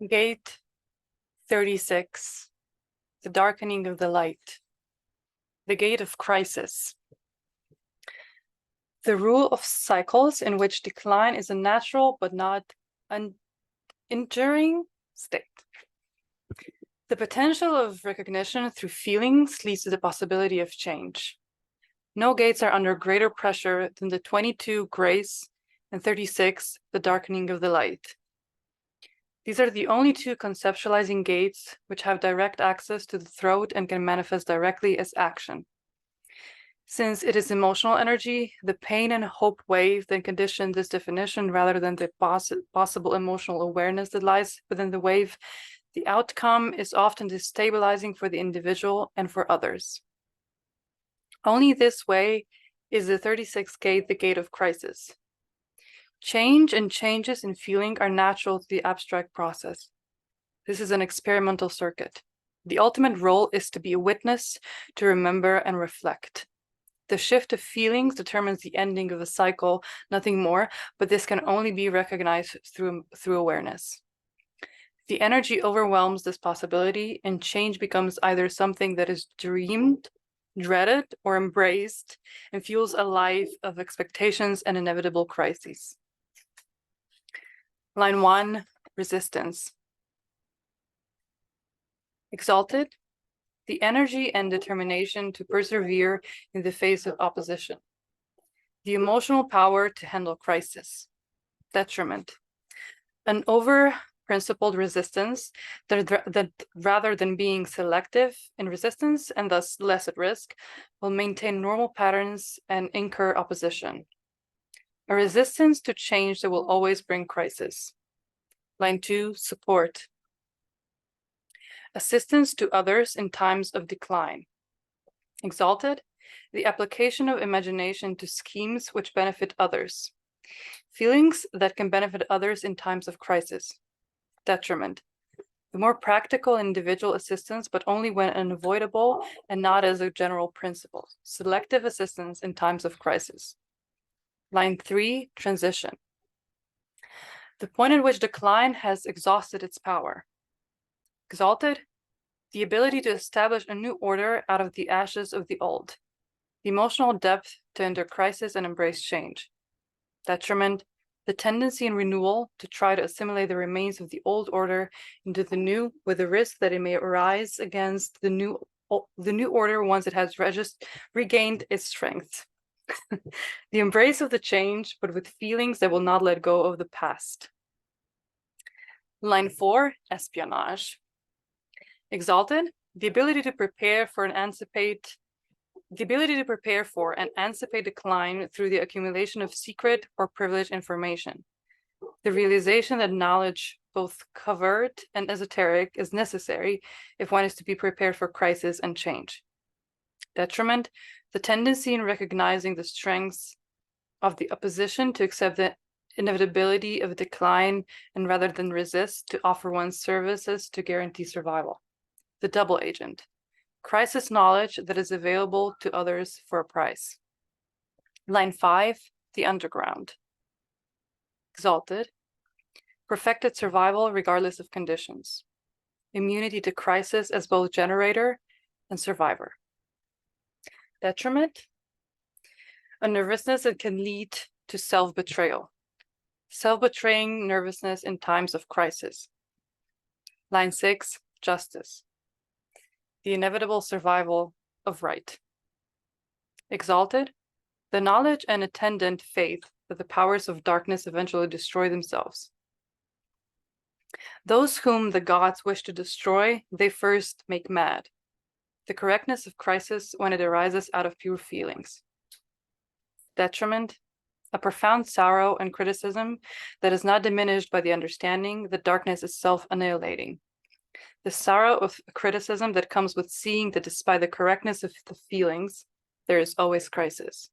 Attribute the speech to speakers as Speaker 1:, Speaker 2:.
Speaker 1: Gate 36, the darkening of the light, the gate of crisis. The rule of cycles in which decline is a natural but not an enduring state. The potential of recognition through feelings leads to the possibility of change. No gates are under greater pressure than the 22 grace and 36, the darkening of the light. These are the only two conceptualizing gates which have direct access to the throat and can manifest directly as action. Since it is emotional energy, the pain and hope wave then condition this definition rather than the possible emotional awareness that lies within the wave. The outcome is often destabilizing for the individual and for others. Only this way is the 36th gate the gate of crisis. Change and changes in feeling are natural to the abstract process. This is an experimental circuit. The ultimate role is to be a witness, to remember and reflect. The shift of feelings determines the ending of a cycle, nothing more, but this can only be recognized through awareness. The energy overwhelms this possibility, and change becomes either something that is dreamed, dreaded, or embraced, and fuels a life of expectations and inevitable crises. Line 1, resistance. Exalted, the energy and determination to persevere in the face of opposition. The emotional power to handle crisis. Detriment, an over-principled resistance that rather than being selective in resistance and thus less at risk, will maintain normal patterns and incur opposition. A resistance to change that will always bring crisis. Line 2, support. Assistance to others in times of decline. Exalted, the application of imagination to schemes which benefit others. Feelings that can benefit others in times of crisis. Detriment, the more practical individual assistance, but only when unavoidable and not as a general principle. Selective assistance in times of crisis. Line 3, transition. The point at which decline has exhausted its power. Exalted, the ability to establish a new order out of the ashes of the old. The emotional depth to enter crisis and embrace change. Detriment, the tendency in renewal to try to assimilate the remains of the old order into the new, with the risk that it may arise against the new order once it has regained its strength. The embrace of the change, but with feelings that will not let go of the past. Line 4, espionage. Exalted, the ability to prepare for and anticipate decline through the accumulation of secret or privileged information. The realization that knowledge, both covert and esoteric, is necessary if one is to be prepared for crisis and change. Detriment, the tendency in recognizing the strengths of the opposition to accept the inevitability of decline and rather than resist, to offer one's services to guarantee survival. The double agent, crisis knowledge that is available to others for a price. Line 5, the underground. Exalted, perfected survival regardless of conditions. Immunity to crisis as both generator and survivor. Detriment, a nervousness that can lead to self-betrayal. Self-betraying nervousness in times of crisis. Line 6, justice. The inevitable survival of right. Exalted, the knowledge and attendant faith that the powers of darkness eventually destroy themselves. Those whom the gods wish to destroy, they first make mad. The correctness of crisis when it arises out of pure feelings. Detriment, a profound sorrow and criticism that is not diminished by the understanding that darkness is self-annihilating. The sorrow of criticism that comes with seeing that despite the correctness of the feelings, there is always crisis.